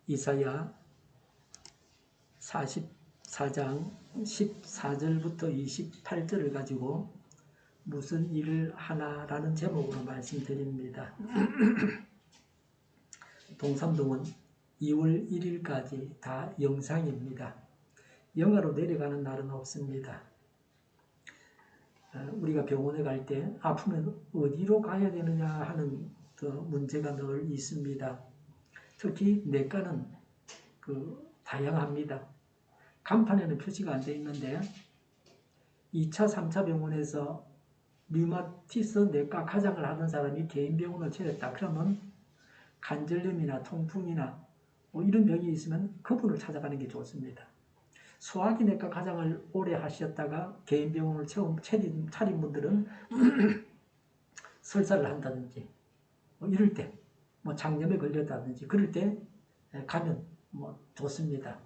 이사야 44장 14절부터 28절을 가지고 무슨 일을 하나라는 제목으로 말씀드립니다. 동삼동은 2월 1일까지 다 영상입니다. 영화로 내려가는 날은 없습니다. 우리가 병원에 갈 때 아프면 어디로 가야 되느냐 하는 문제가 늘 있습니다. 특히 내과는 다양합니다. 간판에는 표시가 안 되어 있는데 2차, 3차 병원에서 류마티스 내과 가장을 하던 사람이 개인 병원을 차렸다. 그러면 관절염이나 통풍이나 이런 병이 있으면 그분을 찾아가는 게 좋습니다. 소화기 내과 가장을 오래 하셨다가 개인 병원을 처음 차린 분들은 설사를 한다든지 이럴 때 장염에 걸렸다든지 그럴 때 가면 좋습니다.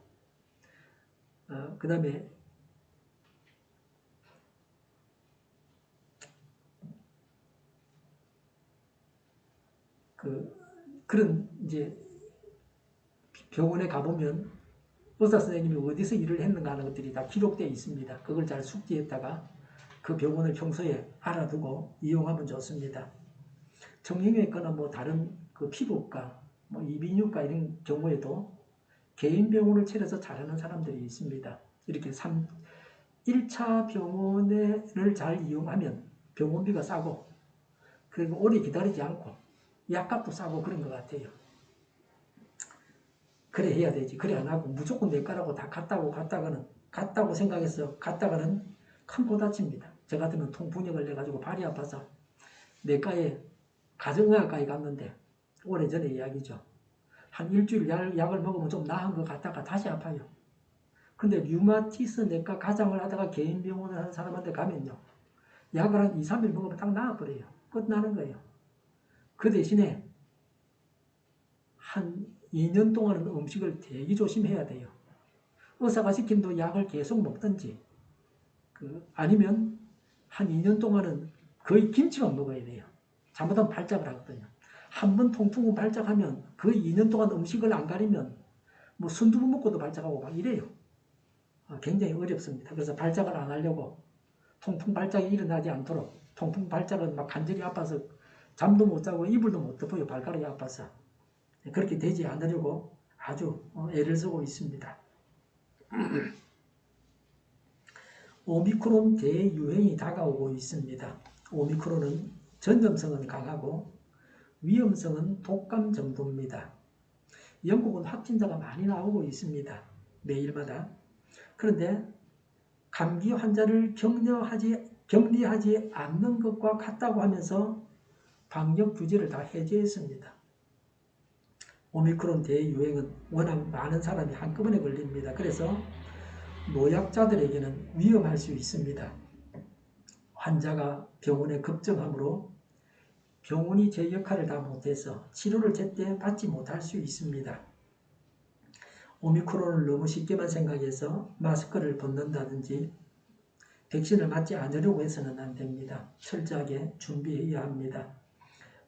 그 다음에 그런 이제 병원에 가보면 의사 선생님이 어디서 일을 했는가 하는 것들이 다 기록되어 있습니다. 그걸 잘 숙지했다가 그 병원을 평소에 알아두고 이용하면 좋습니다. 정형외과나 다른 피부과, 이비인후과 이런 경우에도 개인 병원을 차려서 잘하는 사람들이 있습니다. 이렇게 1차 병원을 잘 이용하면 병원비가 싸고 그리고 오래 기다리지 않고 약값도 싸고 그런 것 같아요. 그래 해야 되지. 그래 안 하고 무조건 내과라고 다 갔다고 생각해서 갔다가는 큰 코 다칩니다. 저 같으면 통풍에 걸려가지고 발이 아파서 내과에 가정의학과에 갔는데 오래전에 이야기죠. 한 일주일 약을 먹으면 좀 나은 것 같다가 다시 아파요. 근데 류마티스 내과 가장을 하다가 개인 병원을 하는 사람한테 가면요. 약을 한 2, 3일 먹으면 딱 나아버려요. 끝나는 거예요. 그 대신에 한 2년 동안은 음식을 되게 조심해야 돼요. 의사가 시킨 약을 계속 먹든지 아니면 한 2년 동안은 거의 김치만 먹어야 돼요. 잘못하면 발작을 하거든요. 한 번 통풍을 발작하면 그 2년 동안 음식을 안 가리면 순두부 먹고도 발작하고 막 이래요. 굉장히 어렵습니다. 그래서 발작을 안 하려고 통풍 발작이 일어나지 않도록 통풍 발작은 막 간절히 아파서 잠도 못 자고 이불도 못 덮어요. 발가락이 아파서. 그렇게 되지 않으려고 아주 애를 쓰고 있습니다. 오미크론 대유행이 다가오고 있습니다. 오미크론은 전염성은 강하고 위험성은 독감 정도입니다. 영국은 확진자가 많이 나오고 있습니다. 매일마다. 그런데 감기 환자를 격리하지 않는 것과 같다고 하면서 방역 규제를 다 해제했습니다. 오미크론 대유행은 워낙 많은 사람이 한꺼번에 걸립니다. 그래서 노약자들에게는 위험할 수 있습니다. 환자가 병원에 급정하므로 병원이 제 역할을 다 못해서 치료를 제때 받지 못할 수 있습니다. 오미크론을 너무 쉽게만 생각해서 마스크를 벗는다든지 백신을 맞지 않으려고 해서는 안 됩니다. 철저하게 준비해야 합니다.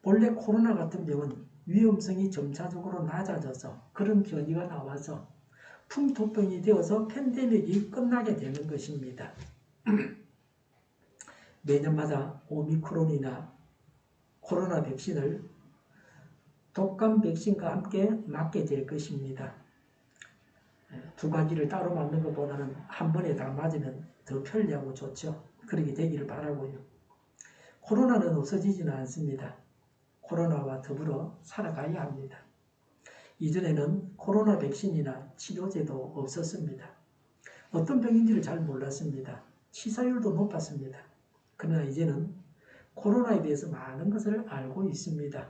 본래 코로나 같은 병은 위험성이 점차적으로 낮아져서 그런 변이가 나와서 풍토병이 되어서 팬데믹이 끝나게 되는 것입니다. 매년마다 오미크론이나 코로나 백신을 독감 백신과 함께 맞게 될 것입니다. 두 가지를 따로 맞는 것보다는 한 번에 다 맞으면 더 편리하고 좋죠. 그렇게 되기를 바라고요. 코로나는 없어지지는 않습니다. 코로나와 더불어 살아가야 합니다. 이전에는 코로나 백신이나 치료제도 없었습니다. 어떤 병인지를 잘 몰랐습니다. 치사율도 높았습니다. 그러나 이제는 코로나에 대해서 많은 것을 알고 있습니다.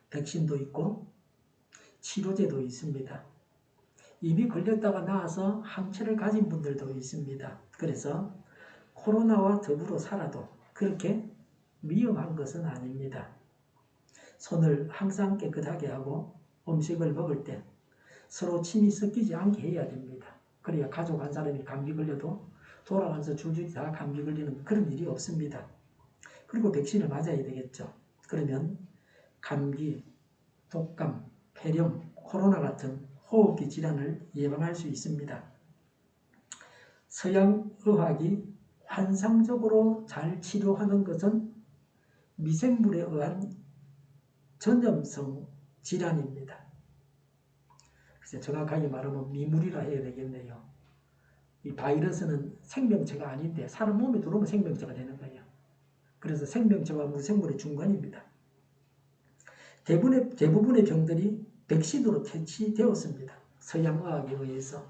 백신도 있고 치료제도 있습니다. 이미 걸렸다가 나아서 항체를 가진 분들도 있습니다. 그래서 코로나와 더불어 살아도 그렇게 위험한 것은 아닙니다. 손을 항상 깨끗하게 하고 음식을 먹을 때 서로 침이 섞이지 않게 해야 됩니다. 그래야 가족 한 사람이 감기 걸려도 돌아가면서 줄줄이 다 감기 걸리는 그런 일이 없습니다. 그리고 백신을 맞아야 되겠죠. 그러면 감기, 독감, 폐렴, 코로나 같은 호흡기 질환을 예방할 수 있습니다. 서양 의학이 환상적으로 잘 치료하는 것은 미생물에 의한 전염성 질환입니다. 그래서 정확하게 말하면 미물이라 해야 되겠네요. 이 바이러스는 생명체가 아닌데 사람 몸에 들어오면 생명체가 되는 거예요. 그래서 생명체와 무생물의 중간입니다. 대부분의 병들이 백신으로 퇴치되었습니다. 서양의학에 의해서.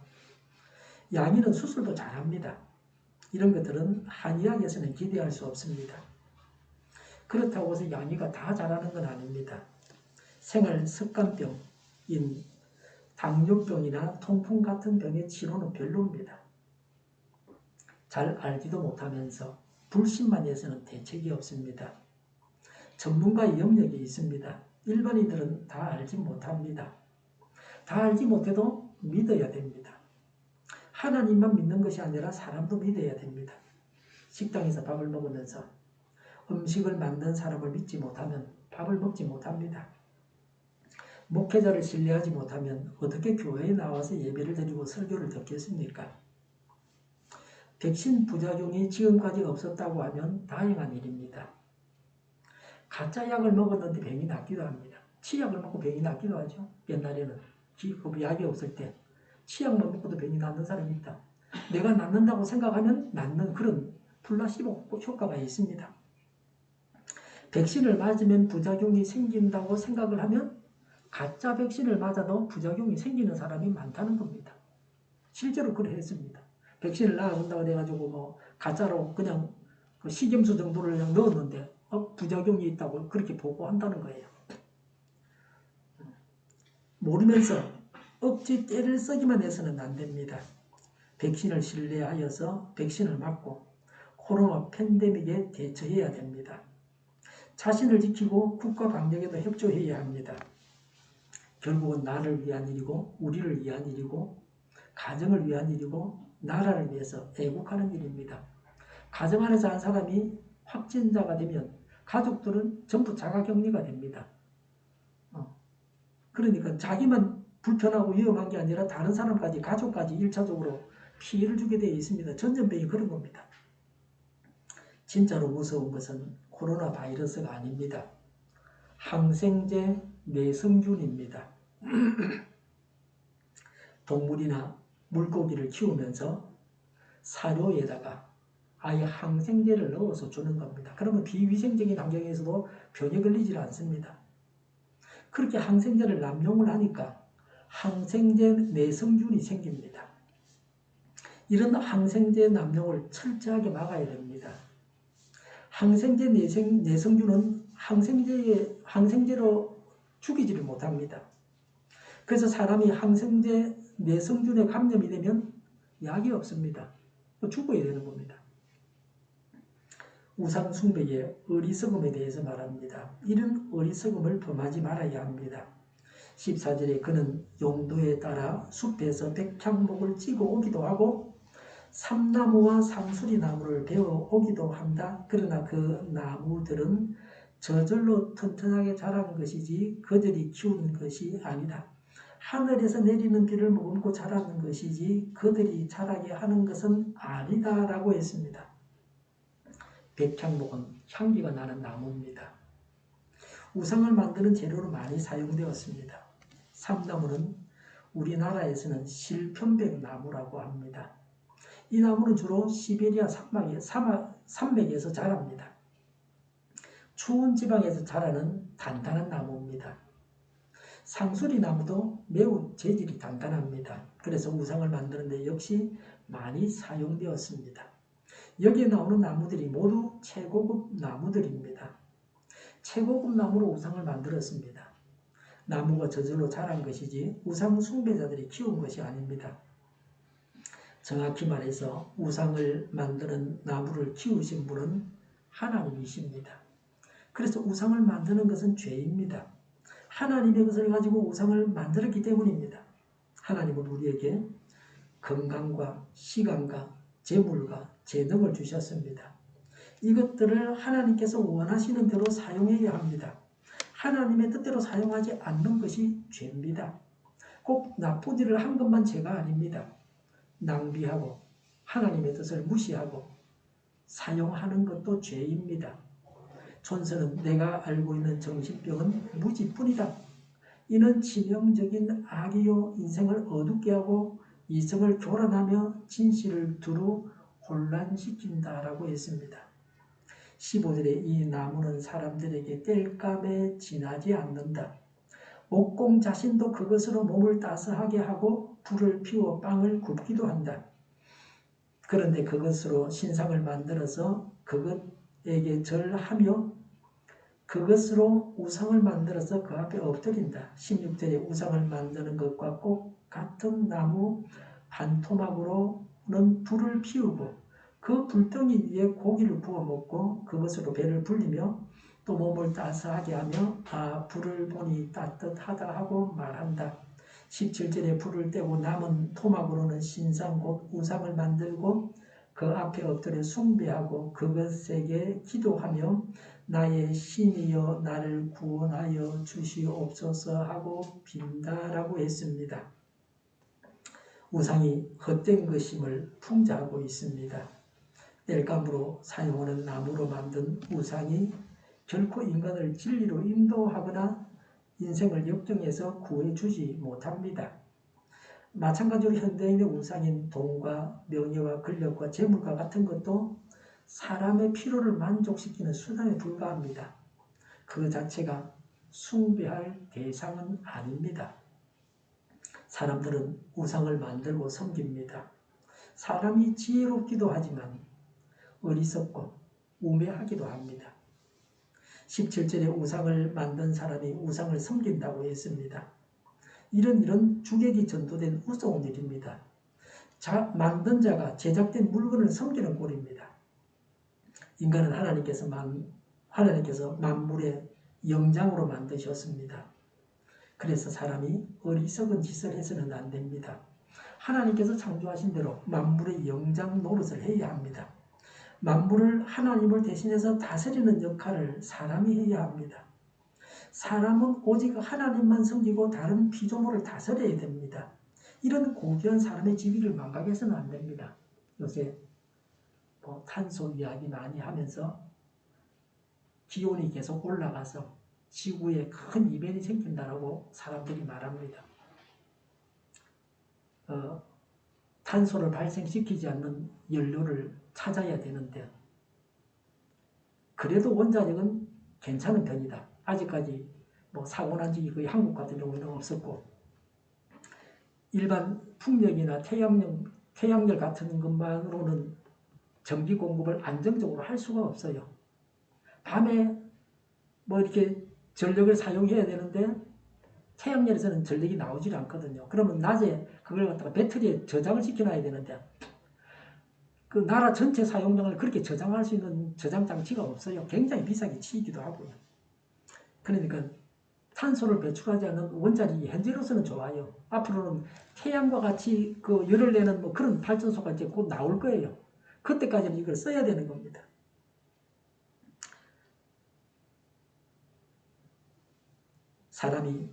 양인은 수술도 잘합니다. 이런 것들은 한의학에서는 기대할 수 없습니다. 그렇다고 해서 양의가 다 잘하는 건 아닙니다. 생활 습관병인 당뇨병이나 통풍 같은 병의 치료는 별로입니다. 잘 알지도 못하면서 불신만 해서는 대책이 없습니다. 전문가의 영역이 있습니다. 일반인들은 다 알지 못합니다. 다 알지 못해도 믿어야 됩니다. 하나님만 믿는 것이 아니라 사람도 믿어야 됩니다. 식당에서 밥을 먹으면서 음식을 만든 사람을 믿지 못하면 밥을 먹지 못합니다. 목회자를 신뢰하지 못하면 어떻게 교회에 나와서 예배를 드리고 설교를 듣겠습니까? 백신 부작용이 지금까지 없었다고 하면 다행한 일입니다. 가짜 약을 먹었는데 병이 낫기도 합니다. 치약을 먹고 병이 낫기도 하죠. 옛날에는 약이 없을 때 치약만 먹고도 병이 낫는 사람이 있다. 내가 낫는다고 생각하면 낫는 그런 플라시보 효과가 있습니다. 백신을 맞으면 부작용이 생긴다고 생각을 하면 가짜 백신을 맞아도 부작용이 생기는 사람이 많다는 겁니다. 실제로 그랬습니다. 백신을 놔준다고 해가지고 뭐 가짜로 그냥 그 식염수 정도를 그냥 넣었는데 부작용이 있다고 그렇게 보고한다는 거예요. 모르면서 억지 떼를 쓰기만 해서는 안 됩니다. 백신을 신뢰하여서 백신을 맞고 코로나 팬데믹에 대처해야 됩니다. 자신을 지키고 국가 방역에도 협조해야 합니다. 결국은 나를 위한 일이고 우리를 위한 일이고 가정을 위한 일이고 나라를 위해서 애국하는 일입니다. 가정 안에서 한 사람이 확진자가 되면 가족들은 전부 자가격리가 됩니다. 그러니까 자기만 불편하고 위험한 게 아니라 다른 사람까지 가족까지 1차적으로 피해를 주게 되어 있습니다. 전염병이 그런 겁니다. 진짜로 무서운 것은 코로나 바이러스가 아닙니다. 항생제 내성균입니다. 동물이나 물고기를 키우면서 사료에다가 아예 항생제를 넣어서 주는 겁니다. 그러면 비위생적인 환경에서도 병에 걸리질 않습니다. 그렇게 항생제를 남용을 하니까 항생제 내성균이 생깁니다. 이런 항생제 남용을 철저하게 막아야 됩니다. 항생제 내성균은 항생제로 죽이지를 못합니다. 그래서 사람이 항생제 내성균에 감염이 되면 약이 없습니다. 죽어야 되는 겁니다. 우상숭배의 어리석음에 대해서 말합니다. 이런 어리석음을 범하지 말아야 합니다. 14절에 그는 용도에 따라 숲에서 백향목을 찍어 오기도 하고 삼나무와 상수리 나무를 베어 오기도 한다. 그러나 그 나무들은 저절로 튼튼하게 자라는 것이지 그들이 키우는 것이 아니다. 하늘에서 내리는 비를 머금고 자라는 것이지 그들이 자라게 하는 것은 아니다 라고 했습니다. 백향목은 향기가 나는 나무입니다. 우상을 만드는 재료로 많이 사용되었습니다. 삼나무는 우리나라에서는 실편백나무라고 합니다. 이 나무는 주로 시베리아 산맥에서 자랍니다. 추운 지방에서 자라는 단단한 나무입니다. 상수리 나무도 매우 재질이 단단합니다. 그래서 우상을 만드는 데 역시 많이 사용되었습니다. 여기에 나오는 나무들이 모두 최고급 나무들입니다. 최고급 나무로 우상을 만들었습니다. 나무가 저절로 자란 것이지 우상 숭배자들이 키운 것이 아닙니다. 정확히 말해서 우상을 만드는 나무를 키우신 분은 하나님이십니다. 그래서 우상을 만드는 것은 죄입니다. 하나님의 것을 가지고 우상을 만들었기 때문입니다. 하나님은 우리에게 건강과 시간과 재물과 재능을 주셨습니다. 이것들을 하나님께서 원하시는 대로 사용해야 합니다. 하나님의 뜻대로 사용하지 않는 것이 죄입니다. 꼭 나쁜 일을 한 것만 죄가 아닙니다. 낭비하고 하나님의 뜻을 무시하고 사용하는 것도 죄입니다. 존슨은 내가 알고 있는 정신병은 무지뿐이다. 이는 치명적인 악이요 인생을 어둡게 하고 이성을 교란하며 진실을 두루 혼란시킨다라고 했습니다. 15절에 이 나무는 사람들에게 땔감에 지나지 않는다. 목공 자신도 그것으로 몸을 따스하게 하고 불을 피워 빵을 굽기도 한다. 그런데 그것으로 신상을 만들어서 그것에게 절하며 그것으로 우상을 만들어서 그 앞에 엎드린다. 16절에 우상을 만드는 것과 꼭 같은 나무 반토막으로는 불을 피우고 그 불덩이 위에 고기를 구워 먹고 그것으로 배를 불리며 또 몸을 따스하게 하며 불을 보니 따뜻하다 하고 말한다. 17절에 불을 떼고 남은 토막으로는 신상 곧 우상을 만들고 그 앞에 엎드려 숭배하고 그것에게 기도하며 나의 신이여 나를 구원하여 주시옵소서 하고 빈다라고 했습니다. 우상이 헛된 것임을 풍자하고 있습니다. 땔감으로 사용하는 나무로 만든 우상이 결코 인간을 진리로 인도하거나 인생을 역정해서 구해주지 못합니다. 마찬가지로 현대인의 우상인 돈과 명예와 권력과 재물과 같은 것도 사람의 필요를 만족시키는 수단에 불과합니다. 그 자체가 숭배할 대상은 아닙니다. 사람들은 우상을 만들고 섬깁니다. 사람이 지혜롭기도 하지만 어리석고 우매하기도 합니다. 17절에 우상을 만든 사람이 우상을 섬긴다고 했습니다. 이런 주객이 전도된 무서운 일입니다. 만든 자가 제작된 물건을 섬기는 꼴입니다. 인간은 하나님께서 만물의 영장으로 만드셨습니다. 그래서 사람이 어리석은 짓을 해서는 안 됩니다. 하나님께서 창조하신 대로 만물의 영장 노릇을 해야 합니다. 만물을 하나님을 대신해서 다스리는 역할을 사람이 해야 합니다. 사람은 오직 하나님만 섬기고 다른 피조물을 다스려야 됩니다. 이런 고귀한 사람의 지위를 망각해서는 안 됩니다. 요새 탄소 이야기 많이 하면서 기온이 계속 올라가서 지구에 큰 이변이 생긴다라고 사람들이 말합니다. 탄소를 발생시키지 않는 연료를 찾아야 되는데 그래도 원자력은 괜찮은 편이다. 아직까지 사고 난 적이 거의 한국 같은 경우는 없었고 일반 풍력이나 태양열 같은 것만으로는 전기 공급을 안정적으로 할 수가 없어요. 밤에 이렇게 전력을 사용해야 되는데 태양열에서는 전력이 나오질 않거든요. 그러면 낮에 그걸 갖다가 배터리에 저장을 시켜놔야 되는데 그 나라 전체 사용량을 그렇게 저장할 수 있는 저장 장치가 없어요. 굉장히 비싸게 치이기도 하고요. 그러니까 탄소를 배출하지 않는 원자력이 현재로서는 좋아요. 앞으로는 태양과 같이 그 열을 내는 그런 발전소가 이제 곧 나올 거예요. 그때까지는 이걸 써야 되는 겁니다. 사람이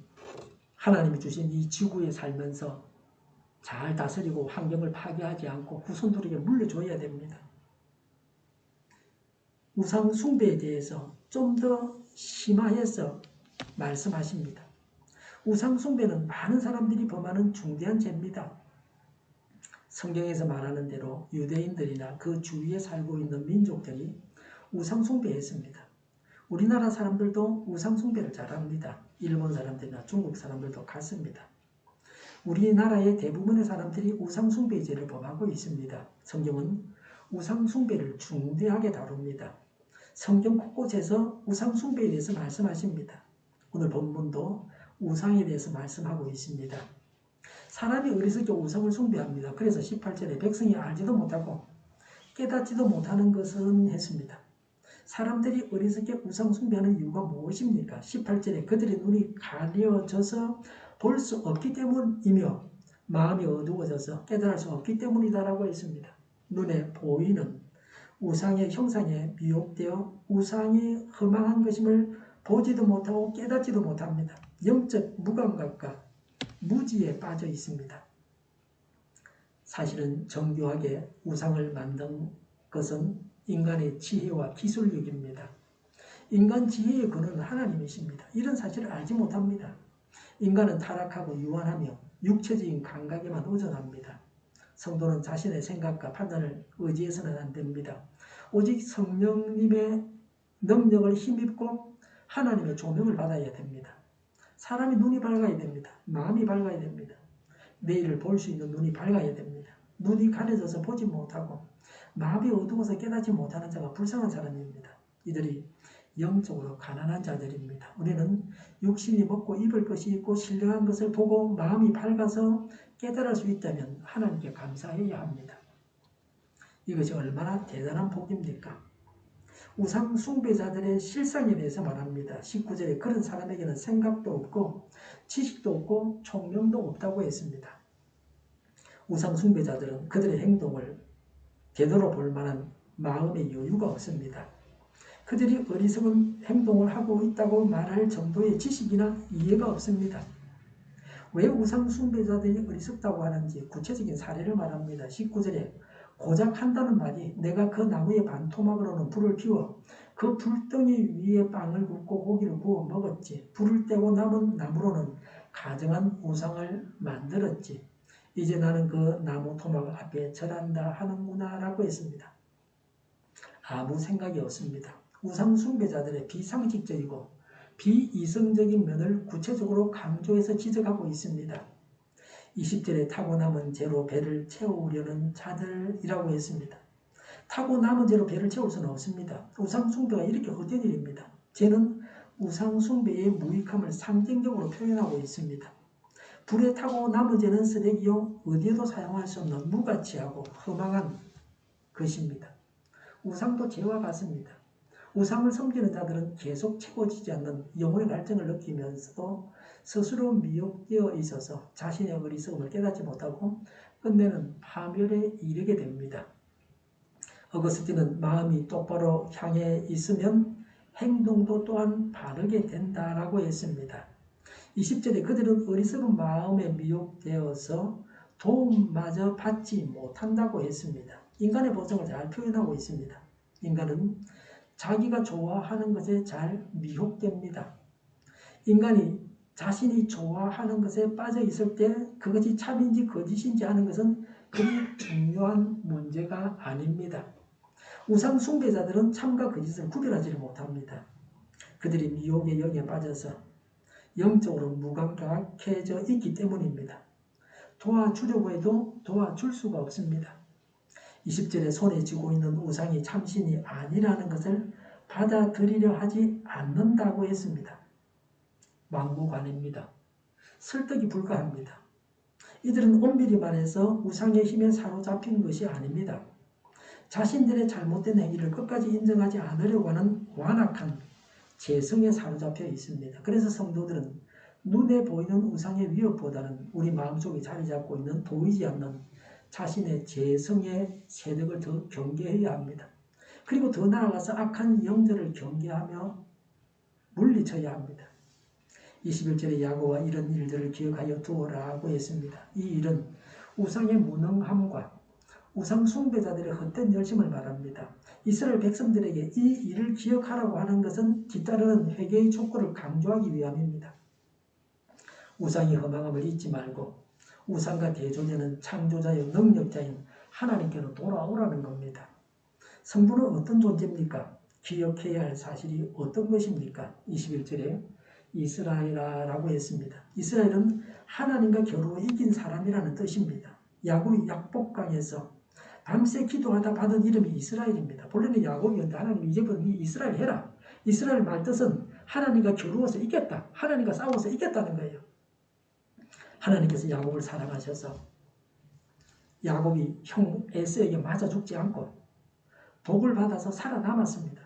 하나님이 주신 이 지구에 살면서 잘 다스리고 환경을 파괴하지 않고 후손들에게 물려줘야 됩니다. 우상 숭배에 대해서 좀 더 심화해서 말씀하십니다. 우상 숭배는 많은 사람들이 범하는 중대한 죄입니다. 성경에서 말하는 대로 유대인들이나 그 주위에 살고 있는 민족들이 우상 숭배했습니다. 우리나라 사람들도 우상 숭배를 잘합니다. 일본 사람들이나 중국 사람들도 같습니다. 우리나라의 대부분의 사람들이 우상 숭배의 죄를 범하고 있습니다. 성경은 우상 숭배를 중대하게 다룹니다. 성경 곳곳에서 우상 숭배에 대해서 말씀하십니다. 오늘 본문도 우상에 대해서 말씀하고 있습니다. 사람이 어리석게 우상을 숭배합니다. 그래서 18절에 백성이 알지도 못하고 깨닫지도 못하는 것은 했습니다. 사람들이 어리석게 우상 숭배하는 이유가 무엇입니까? 18절에 그들의 눈이 가려져서 볼 수 없기 때문이며 마음이 어두워져서 깨달을 수 없기 때문이다라고 했습니다. 눈에 보이는 우상의 형상에 미혹되어 우상이 허망한 것임을 보지도 못하고 깨닫지도 못합니다. 영적 무감각과 무지에 빠져 있습니다. 사실은 정교하게 우상을 만든 것은 인간의 지혜와 기술력입니다. 인간 지혜의 근원은 하나님이십니다. 이런 사실을 알지 못합니다. 인간은 타락하고 유한하며 육체적인 감각에만 의존합니다. 성도는 자신의 생각과 판단을 의지해서는 안 됩니다. 오직 성령님의 능력을 힘입고 하나님의 조명을 받아야 됩니다. 사람이 눈이 밝아야 됩니다. 마음이 밝아야 됩니다. 내일을 볼 수 있는 눈이 밝아야 됩니다. 눈이 가려져서 보지 못하고 마음이 어두워서 깨닫지 못하는 자가 불쌍한 사람입니다. 이들이 영적으로 가난한 자들입니다. 우리는 육신이 먹고 입을 것이 있고 신령한 것을 보고 마음이 밝아서 깨달을 수 있다면 하나님께 감사해야 합니다. 이것이 얼마나 대단한 복입니까? 우상 숭배자들의 실상에 대해서 말합니다. 19절에 그런 사람에게는 생각도 없고 지식도 없고 총명도 없다고 했습니다. 우상 숭배자들은 그들의 행동을 되돌아볼 만한 마음의 여유가 없습니다. 그들이 어리석은 행동을 하고 있다고 말할 정도의 지식이나 이해가 없습니다. 왜 우상 숭배자들이 어리석다고 하는지 구체적인 사례를 말합니다. 19절에 고작 한다는 말이 내가 그 나무의 반토막으로는 불을 피워 그 불덩이 위에 빵을 굽고 고기를 구워 먹었지. 불을 떼고 남은 나무로는 가정한 우상을 만들었지. 이제 나는 그 나무 토막 앞에 절한다 하는구나 라고 했습니다. 아무 생각이 없습니다. 우상 숭배자들의 비상식적이고 비이성적인 면을 구체적으로 강조해서 지적하고 있습니다. 20절에 타고 남은 재로 배를 채우려는 자들이라고 했습니다. 타고 남은 재로 배를 채울 수는 없습니다. 우상 숭배가 이렇게 헛된 일입니다. 재는 우상 숭배의 무익함을 상징적으로 표현하고 있습니다. 불에 타고 남은 재는 쓰레기요 어디에도 사용할 수 없는 무가치하고 허망한 것입니다. 우상도 재와 같습니다. 우상을 섬기는 자들은 계속 채워지지 않는 영혼의 갈증을 느끼면서도 스스로 미혹되어 있어서 자신의 어리석음을 깨닫지 못하고 끝내는 파멸에 이르게 됩니다. 어거스틴은 마음이 똑바로 향해 있으면 행동도 또한 바르게 된다라고 했습니다. 20절에 그들은 어리석은 마음에 미혹되어서 도움마저 받지 못한다고 했습니다. 인간의 본성을 잘 표현하고 있습니다. 인간은 자기가 좋아하는 것에 잘 미혹됩니다. 인간이 자신이 좋아하는 것에 빠져 있을 때 그것이 참인지 거짓인지 하는 것은 그리 중요한 문제가 아닙니다. 우상 숭배자들은 참과 거짓을 구별하지 못합니다. 그들이 미혹의 영에 빠져서 영적으로 무감각해져 있기 때문입니다. 도와주려고 해도 도와줄 수가 없습니다. 20절에 손에 쥐고 있는 우상이 참신이 아니라는 것을 받아들이려 하지 않는다고 했습니다. 막무가내입니다. 설득이 불가합니다. 이들은 엄밀히 말해서 우상의 힘에 사로잡힌 것이 아닙니다. 자신들의 잘못된 행위를 끝까지 인정하지 않으려고 하는 완악한 재성에 사로잡혀 있습니다. 그래서 성도들은 눈에 보이는 우상의 위협보다는 우리 마음속에 자리 잡고 있는 보이지 않는 자신의 재성의 세력을 더 경계해야 합니다. 그리고 더 나아가서 악한 영들을 경계하며 물리쳐야 합니다. 21절에 야고와 이런 일들을 기억하여 두어라고 했습니다. 이 일은 우상의 무능함과 우상 숭배자들의 헛된 열심을 말합니다. 이스라엘 백성들에게 이 일을 기억하라고 하는 것은 뒤따르는 회개의 촉구를 강조하기 위함입니다. 우상의 허망함을 잊지 말고 우상과 대조되는 창조자의 능력자인 하나님께로 돌아오라는 겁니다. 성부는 어떤 존재입니까? 기억해야 할 사실이 어떤 것입니까? 21절에 이스라엘이라고 했습니다. 이스라엘은 하나님과 겨루어 이긴 사람이라는 뜻입니다. 야곱이 약복강에서 밤새 기도하다 받은 이름이 이스라엘입니다. 본래는 야곱이었는데 하나님이 이제부터 이스라엘 해라. 이스라엘 말 뜻은 하나님과 겨루어서 이겼다. 하나님과 싸워서 이겼다는 거예요. 하나님께서 야곱을 사랑하셔서 야곱이 형 에서에게 맞아 죽지 않고 복을 받아서 살아남았습니다.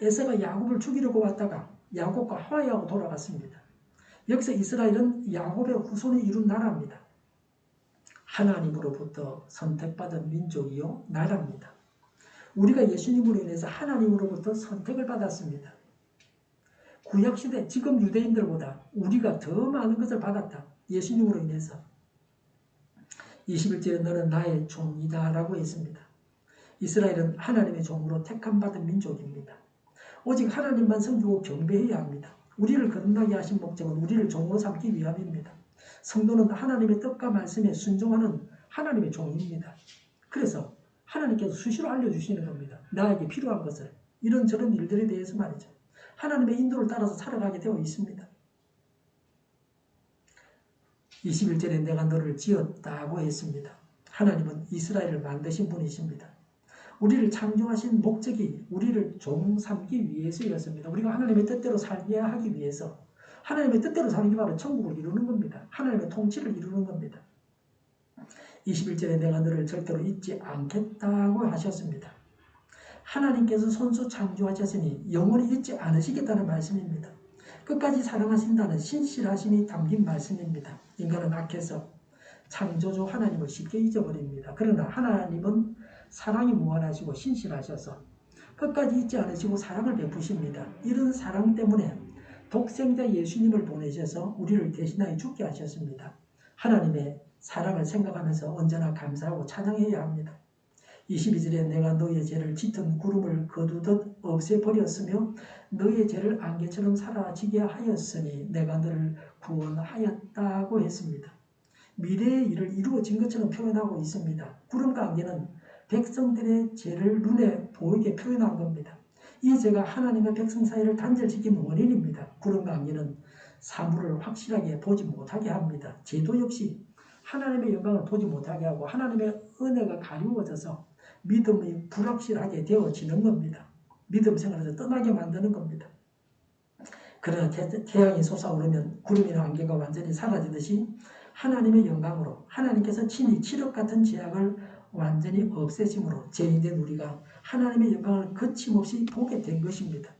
에서가 야곱을 죽이려고 왔다가 야곱과 화해하고 돌아갔습니다. 여기서 이스라엘은 야곱의 후손이 이룬 나라입니다. 하나님으로부터 선택받은 민족이요 나라입니다. 우리가 예수님으로 인해서 하나님으로부터 선택을 받았습니다. 구약시대 지금 유대인들보다 우리가 더 많은 것을 받았다. 예수님으로 인해서. 21절에 너는 나의 종이다 라고 했습니다. 이스라엘은 하나님의 종으로 택함받은 민족입니다. 오직 하나님만 섬기고 경배해야 합니다. 우리를 거듭나게 하신 목적은 우리를 종으로 삼기 위함입니다. 성도는 하나님의 뜻과 말씀에 순종하는 하나님의 종입니다. 그래서 하나님께서 수시로 알려주시는 겁니다. 나에게 필요한 것을. 이런저런 일들에 대해서 말이죠. 하나님의 인도를 따라서 살아가게 되어 있습니다. 21절에 내가 너를 지었다고 했습니다. 하나님은 이스라엘을 만드신 분이십니다. 우리를 창조하신 목적이 우리를 종 삼기 위해서였습니다. 우리가 하나님의 뜻대로 살게 하기 위해서. 하나님의 뜻대로 사는 게 바로 천국을 이루는 겁니다. 하나님의 통치를 이루는 겁니다. 21절에 내가 너를 절대로 잊지 않겠다고 하셨습니다. 하나님께서 손수 창조하셨으니 영원히 잊지 않으시겠다는 말씀입니다. 끝까지 사랑하신다는 신실하심이 담긴 말씀입니다. 인간은 악해서 창조주 하나님을 쉽게 잊어버립니다. 그러나 하나님은 사랑이 무한하시고 신실하셔서 끝까지 잊지 않으시고 사랑을 베푸십니다. 이런 사랑 때문에 독생자 예수님을 보내셔서 우리를 대신하여 죽게 하셨습니다. 하나님의 사랑을 생각하면서 언제나 감사하고 찬양해야 합니다. 22절에 내가 너의 죄를 짙은 구름을 거두듯 없애버렸으며 너의 죄를 안개처럼 사라지게 하였으니 내가 너를 구원하였다고 했습니다. 미래의 일을 이루어진 것처럼 표현하고 있습니다. 구름과 안개는 백성들의 죄를 눈에 보이게 표현한 겁니다. 이 죄가 하나님과 백성 사이를 단절시킨 원인입니다. 구름과 안개는 사물을 확실하게 보지 못하게 합니다. 죄도 역시 하나님의 영광을 보지 못하게 하고 하나님의 은혜가 가리워져서 믿음이 불확실하게 되어지는 겁니다. 믿음 생활에서 떠나게 만드는 겁니다. 그러나 태양이 솟아오르면 구름이나 안개가 완전히 사라지듯이 하나님의 영광으로 하나님께서 친히 칠흑 같은 죄악을 완전히 없애심으로 죄인된 우리가 하나님의 영광을 거침없이 보게 된 것입니다.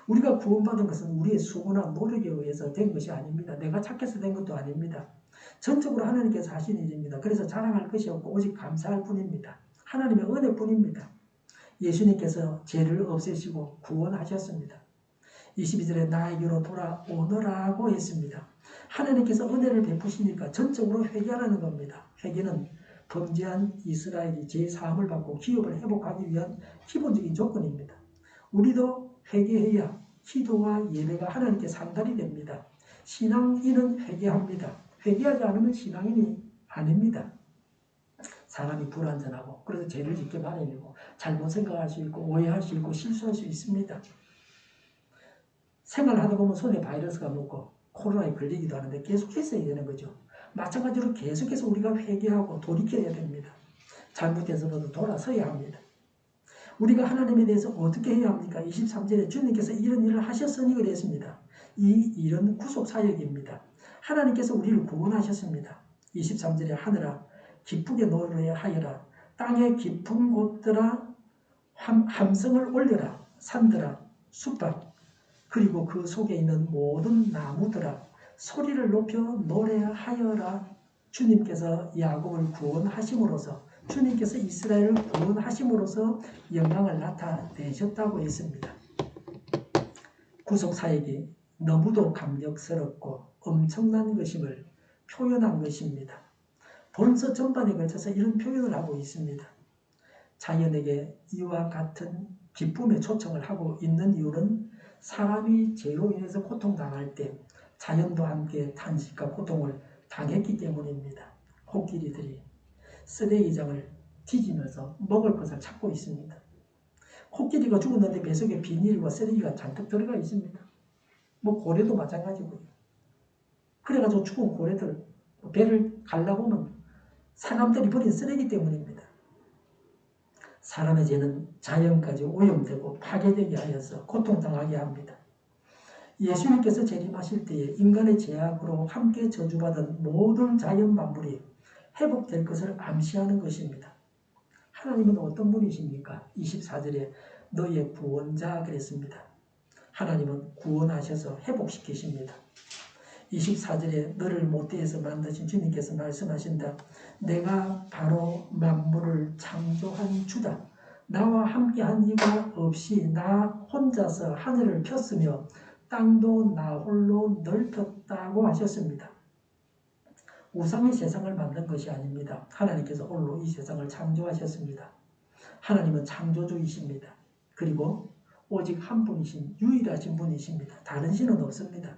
우리가 구원받은 것은 우리의 수고나 노력에 의해서 된 것이 아닙니다. 내가 착해서 된 것도 아닙니다. 전적으로 하나님께서 하신 일입니다. 그래서 자랑할 것이 없고 오직 감사할 뿐입니다. 하나님의 은혜뿐입니다. 예수님께서 죄를 없애시고 구원하셨습니다. 22절에 나에게로 돌아오너라고 했습니다. 하나님께서 은혜를 베푸시니까 전적으로 회개하라는 겁니다. 회개는 범죄한 이스라엘이 죄 사함을 받고 기업을 회복하기 위한 기본적인 조건입니다. 우리도 회개해야 기도와 예배가 하나님께 상달이 됩니다. 신앙인은 회개합니다. 회개하지 않으면 신앙인이 아닙니다. 사람이 불완전하고 그래서 죄를 짓게 마련이고 잘못 생각할 수 있고 오해할 수 있고 실수할 수 있습니다. 생활하다 보면 손에 바이러스가 묻고 코로나에 걸리기도 하는데 계속해서 해야 되는 거죠. 마찬가지로 계속해서 우리가 회개하고 돌이켜야 됩니다. 잘못해서라도 돌아서야 합니다. 우리가 하나님에 대해서 어떻게 해야 합니까? 23절에 주님께서 이런 일을 하셨으니 그랬습니다. 이 일은 구속사역입니다. 하나님께서 우리를 구원하셨습니다. 23절에 하늘아 기쁘게 노래하여라. 땅의 깊은 곳들아 함성을 올려라. 산들아 숲밭 그리고 그 속에 있는 모든 나무들아 소리를 높여 노래하여라. 주님께서 야곱을 구원하심으로써 주님께서 이스라엘을 구원하심으로써 영광을 나타내셨다고 했습니다. 구속사역이 너무도 감격스럽고 엄청난 것임을 표현한 것입니다. 본서 전반에 걸쳐서 이런 표현을 하고 있습니다. 자연에게 이와 같은 기쁨의 초청을 하고 있는 이유는 사람이 죄로 인해서 고통당할 때 자연도 함께 탄식과 고통을 당했기 때문입니다. 코끼리들이 쓰레기장을 뒤지면서 먹을 것을 찾고 있습니다. 코끼리가 죽었는데 뱃속에 비닐과 쓰레기가 잔뜩 들어가 있습니다. 고래도 마찬가지고요. 그래가지고 죽은 고래들 배를 갈라보면 사람들이 버린 쓰레기 때문입니다. 사람의 죄는 자연까지 오염되고 파괴되게 하여서 고통당하게 합니다. 예수님께서 재림하실 때에 인간의 죄악으로 함께 저주받은 모든 자연 만물이 회복될 것을 암시하는 것입니다. 하나님은 어떤 분이십니까? 24절에 너의 구원자 그랬습니다. 하나님은 구원하셔서 회복시키십니다. 24절에 너를 모태에서 만드신 주님께서 말씀하신다. 내가 바로 만물을 창조한 주다. 나와 함께한 이가 없이 나 혼자서 하늘을 폈으며 땅도 나 홀로 넓혔다고 하셨습니다. 우상이 세상을 만든 것이 아닙니다. 하나님께서 홀로 이 세상을 창조하셨습니다. 하나님은 창조주이십니다. 그리고 오직 한 분이신 유일하신 분이십니다. 다른 신은 없습니다.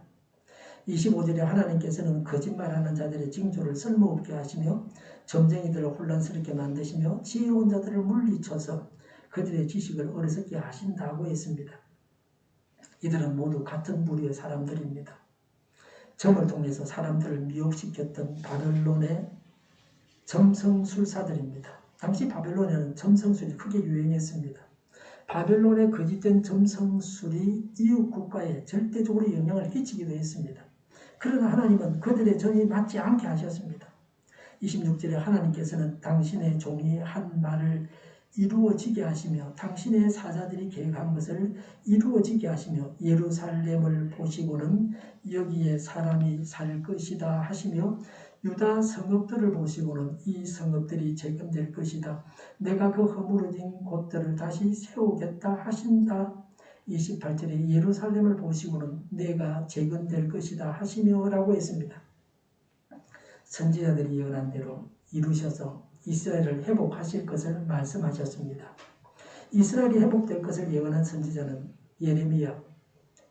25절에 하나님께서는 거짓말하는 자들의 징조를 쓸모없게 하시며 점쟁이들을 혼란스럽게 만드시며 지혜로운 자들을 물리쳐서 그들의 지식을 어리석게 하신다고 했습니다. 이들은 모두 같은 부류의 사람들입니다. 점을 통해서 사람들을 미혹시켰던 바벨론의 점성술사들입니다. 당시 바벨론에는 점성술이 크게 유행했습니다. 바벨론의 거짓된 점성술이 이웃 국가에 절대적으로 영향을 끼치기도 했습니다. 그러나 하나님은 그들의 점이 맞지 않게 하셨습니다. 26절에 하나님께서는 당신의 종이 한 말을 이루어지게 하시며 당신의 사자들이 계획한 것을 이루어지게 하시며 예루살렘을 보시고는 여기에 사람이 살 것이다 하시며 유다 성읍들을 보시고는 이 성읍들이 재건될 것이다. 내가 그 허물어진 곳들을 다시 세우겠다 하신다. 28절에 예루살렘을 보시고는 내가 재건될 것이다 하시며 라고 했습니다. 선지자들이 예언한 대로 이루셔서 이스라엘을 회복하실 것을 말씀하셨습니다. 이스라엘이 회복될 것을 예언한 선지자는 예레미야,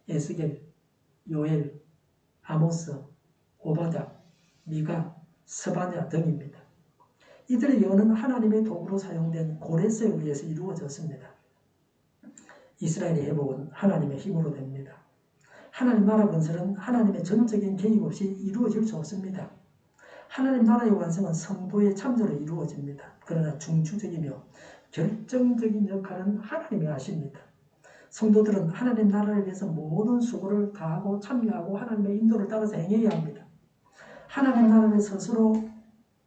에스겔, 요엘, 아모스, 오바댜, 미가, 스바냐 등입니다. 이들의 예언은 하나님의 도구로 사용된 고레스에 의해서 이루어졌습니다. 이스라엘의 회복은 하나님의 힘으로 됩니다. 하나님 나라 건설은 하나님의 전적인 개입 없이 이루어질 수 없습니다. 하나님 나라의 완성은 성도의 참조로 이루어집니다. 그러나 중추적이며 결정적인 역할은 하나님이 하십니다. 성도들은 하나님 나라를 위해서 모든 수고를 다하고 참여하고 하나님의 인도를 따라서 행해야 합니다. 하나님 나라를 스스로의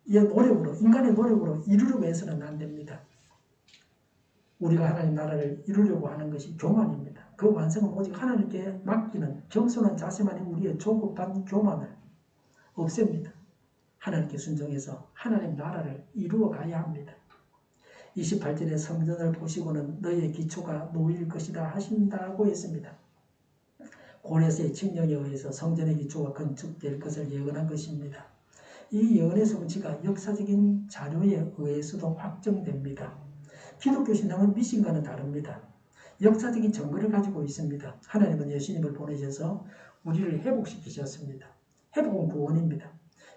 노력으로, 인간의 노력으로 이루려고 해서는 안 됩니다. 우리가 하나님 나라를 이루려고 하는 것이 교만입니다. 그 완성은 오직 하나님께 맡기는 겸손한 자세만이 우리의 조급한 교만을 없앱니다. 하나님께 순종해서 하나님 나라를 이루어 가야 합니다. 28절에 성전을 보시고는 너희의 기초가 놓일 것이다 하신다고 했습니다. 고레스의 칙령에 의해서 성전의 기초가 건축될 것을 예언한 것입니다. 이 예언의 성취가 역사적인 자료에 의해서도 확정됩니다. 기독교 신앙은 미신과는 다릅니다. 역사적인 증거를 가지고 있습니다. 하나님은 예수님을 보내셔서 우리를 회복시키셨습니다. 회복은 구원입니다.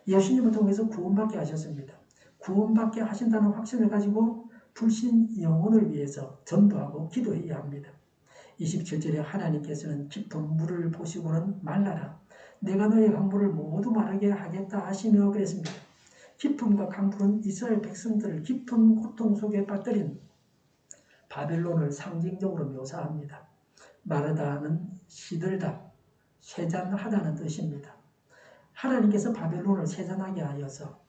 예수님을 통해서 구원받게 하셨습니다. 구원받게 하신다는 확신을 가지고 불신 영혼을 위해서 전도하고 기도해야 합니다. 27절에 하나님께서는 깊은 물을 보시고는 말라라. 내가 너의 강물을 모두 마르게 하겠다 하시며 그랬습니다. 깊음과 강물은 이스라엘 백성들을 깊은 고통 속에 빠뜨린 바벨론을 상징적으로 묘사합니다. 마르다는 시들다, 쇠잔하다는 뜻입니다. 하나님께서 바벨론을 쇠잔하게 하여서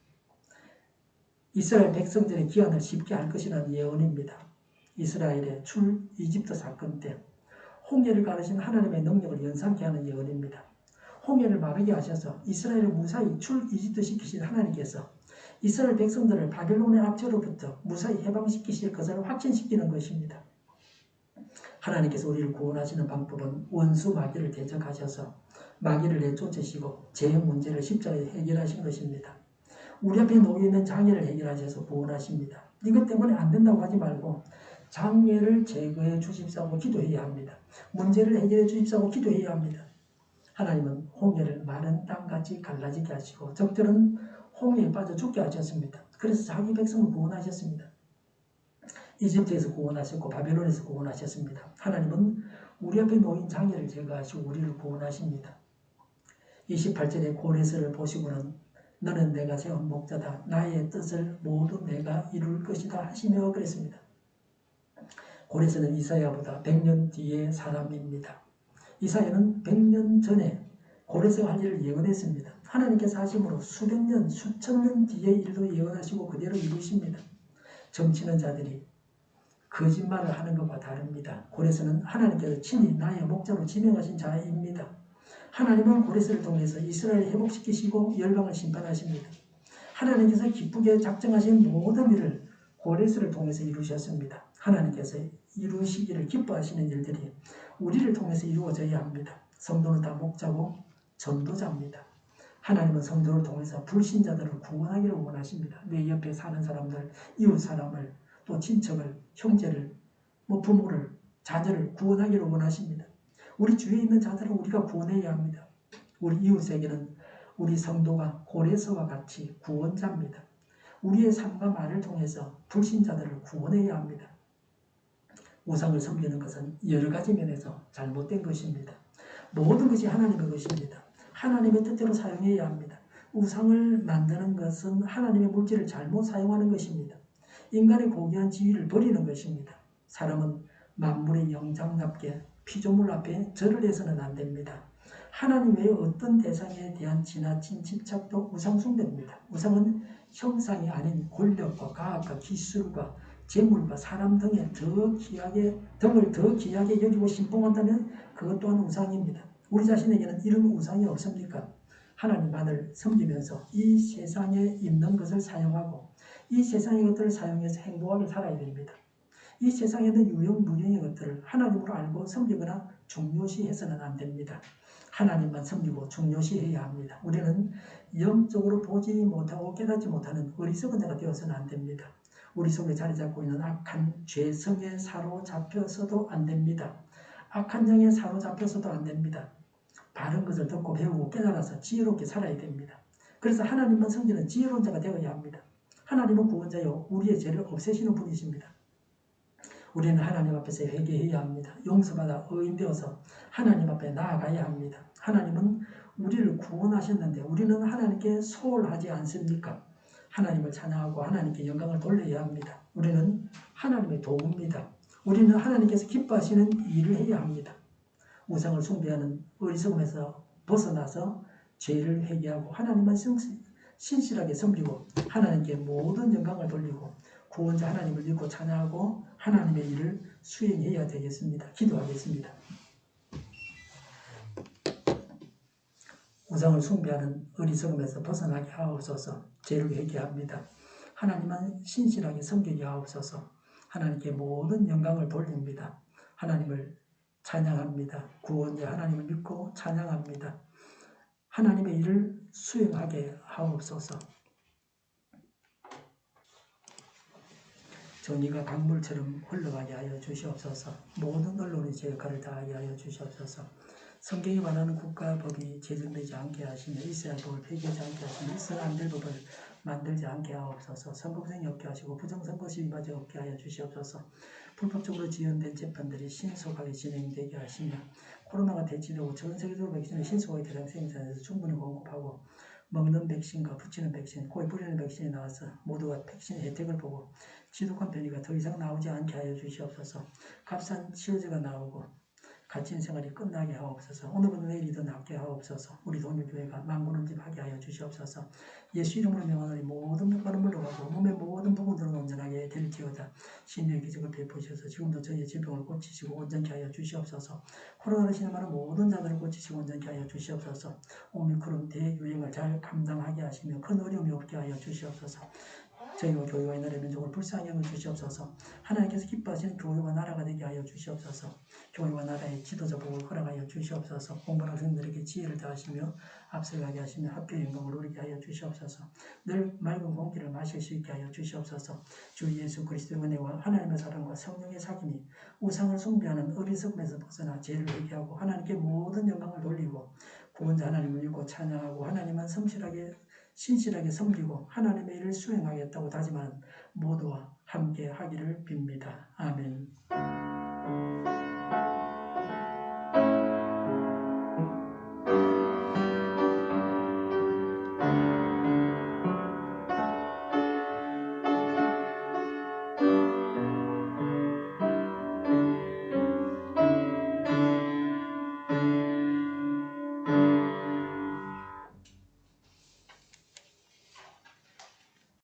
이스라엘 백성들의 기한을 쉽게 할 것이라는 예언입니다. 이스라엘의 출 이집트 사건 때 홍해를 가르신 하나님의 능력을 연상케 하는 예언입니다. 홍해를 마르게 하셔서 이스라엘을 무사히 출 이집트 시키신 하나님께서 이스라엘 백성들을 바벨론의 압제로부터 무사히 해방시키실 것을 확신시키는 것입니다. 하나님께서 우리를 구원하시는 방법은 원수 마귀를 대적하셔서 마귀를 내쫓으시고 죄의 문제를 십자가에 해결하신 것입니다. 우리 앞에 놓여있는 장애를 해결하셔서 구원하십니다. 이것 때문에 안 된다고 하지 말고 장애를 제거해 주십사고 기도해야 합니다. 문제를 해결해 주십사고 기도해야 합니다. 하나님은 홍해를 마른 땅같이 갈라지게 하시고 적들은 홍해에 빠져 죽게 하셨습니다. 그래서 자기 백성을 구원하셨습니다. 이집트에서 구원하셨고 바벨론에서 구원하셨습니다. 하나님은 우리 앞에 놓인 장애를 제거하시고 우리를 구원하십니다. 28절에 고레스를 보시고는 너는 내가 세운 목자다. 나의 뜻을 모두 내가 이룰 것이다 하시며 그랬습니다. 고레스는 이사야보다 100년 뒤의 사람입니다. 이사야는 100년 전에 고레스가 할 일을 예언했습니다. 하나님께서 하심으로 수백 년, 수천 년 뒤의 일도 예언하시고 그대로 이루십니다. 정치는 자들이 거짓말을 하는 것과 다릅니다. 고레스는 하나님께서 친히 나의 목자로 지명하신 자입니다. 하나님은 고레스를 통해서 이스라엘을 회복시키시고 열방을 심판하십니다. 하나님께서 기쁘게 작정하신 모든 일을 고레스를 통해서 이루셨습니다. 하나님께서 이루시기를 기뻐하시는 일들이 우리를 통해서 이루어져야 합니다. 성도는 다 목자고 전도자입니다. 하나님은 성도를 통해서 불신자들을 구원하기를 원하십니다. 내 옆에 사는 사람들, 이웃 사람을, 또 친척을, 형제를, 부모를, 자녀를 구원하기를 원하십니다. 우리 주위에 있는 자들은 우리가 구원해야 합니다. 우리 이웃에게는 우리 성도가 고레스와 같이 구원자입니다. 우리의 삶과 말을 통해서 불신자들을 구원해야 합니다. 우상을 섬기는 것은 여러 가지 면에서 잘못된 것입니다. 모든 것이 하나님의 것입니다. 하나님의 뜻대로 사용해야 합니다. 우상을 만드는 것은 하나님의 물질을 잘못 사용하는 것입니다. 인간의 고귀한 지위를 버리는 것입니다. 사람은 만물의 영장답게 피조물 앞에 절을 해서는 안 됩니다. 하나님 외에 어떤 대상에 대한 지나친 집착도 우상 숭배입니다. 우상은 형상이 아닌 권력과 과학과 기술과 재물과 사람 등을 더 귀하게 여기고 신봉한다면 그것 또한 우상입니다. 우리 자신에게는 이런 우상이 없습니까? 하나님만을 섬기면서 이 세상에 있는 것을 사용하고 이 세상의 것들을 사용해서 행복하게 살아야 됩니다. 이 세상에 있는 유형무형의 것들을 하나님으로 알고 섬기거나 중요시해서는 안 됩니다. 하나님만 섬기고 중요시해야 합니다. 우리는 영적으로 보지 못하고 깨닫지 못하는 어리석은 자가 되어서는 안 됩니다. 우리 속에 자리 잡고 있는 악한 죄성에 사로잡혀서도 안 됩니다. 악한 영에 사로잡혀서도 안 됩니다. 바른 것을 듣고 배우고 깨달아서 지혜롭게 살아야 됩니다. 그래서 하나님만 섬기는 지혜로운 자가 되어야 합니다. 하나님은 구원자요 우리의 죄를 없애시는 분이십니다. 우리는 하나님 앞에서 회개해야 합니다. 용서받아 의인되어서 하나님 앞에 나아가야 합니다. 하나님은 우리를 구원하셨는데 우리는 하나님께 소홀하지 않습니까? 하나님을 찬양하고 하나님께 영광을 돌려야 합니다. 우리는 하나님의 도구입니다. 우리는 하나님께서 기뻐하시는 일을 해야 합니다. 우상을 숭배하는 어리석음에서 벗어나서 죄를 회개하고 하나님만 신실하게 섬기고 하나님께 모든 영광을 돌리고 구원자 하나님을 믿고 찬양하고 하나님의 일을 수행해야 되겠습니다. 기도하겠습니다. 우상을 숭배하는 어리석음에서 벗어나게 하옵소서. 죄를 회개합니다. 하나님만 신실하게 섬기게 하옵소서. 하나님께 모든 영광을 돌립니다. 하나님을 찬양합니다. 구원자 하나님을 믿고 찬양합니다. 하나님의 일을 수행하게 하옵소서. 정의가 강물처럼 흘러가게 하여 주시옵소서. 모든 언론이 제 역할을 다하게 하여 주시옵소서. 성경이 말하는 국가법이 제정되지 않게 하시며 있어야 할 법을 폐기하지 않게 하시며 있어야 안 될 법을 만들지 않게 하옵소서. 선거부정이 없게 하시고 부정선거 시위바지 없게 하여 주시옵소서. 불법적으로 지연된 재판들이 신속하게 진행되게 하시며 코로나가 대치되고 전 세계적으로 백신을 신속하게 대량 생산해서 충분히 공급하고 먹는 백신과 붙이는 백신, 코에 뿌리는 백신이 나와서 모두가 백신 혜택을 보고 지독한 변이가 더 이상 나오지 않게 하여 주시옵소서. 값싼 치료제가 나오고 갇힌 생활이 끝나게 하옵소서. 오늘보다 내일이 더 낫게 하옵소서. 우리 동료교회가 만군은집하게 하여 주시옵소서. 예수 이름으로 명하노니 모든 병과는 물러가고 몸의 모든 부분들은 온전하게 될지어다. 신뢰의 기적을 베푸셔서 지금도 저희의 질병을 고치시고 온전케 하여 주시옵소서. 코로나로 신음하는 모든 자들을 고치시고 온전케 하여 주시옵소서. 오미크론 대유행을 잘 감당하게 하시며 큰 어려움이 없게 하여 주시옵소서. 저희와 교회와 이 나라의 민족을 불쌍히 여겨 주시옵소서. 하나님께서 기뻐하시는 교회와 나라가 되게 하여 주시옵소서. 교회와 나라의 지도자 복을 허락하여 주시옵소서. 공부하는 학생들에게 지혜를 다하시며 앞서가게 하시며 학교의 영광을 누리게 하여 주시옵소서. 늘 맑은 공기를 마실 수 있게 하여 주시옵소서. 주 예수 그리스도의 은혜와 하나님의 사랑과 성령의 사귐이 우상을 숭배하는 어리석음에서 벗어나 죄를 회개하고 하나님께 모든 영광을 돌리고 구원자 하나님을 믿고 찬양하고 하나님만 신실하게 섬기고 하나님의 일을 수행하겠다고 다짐한 모두와 함께 하기를 빕니다. 아멘.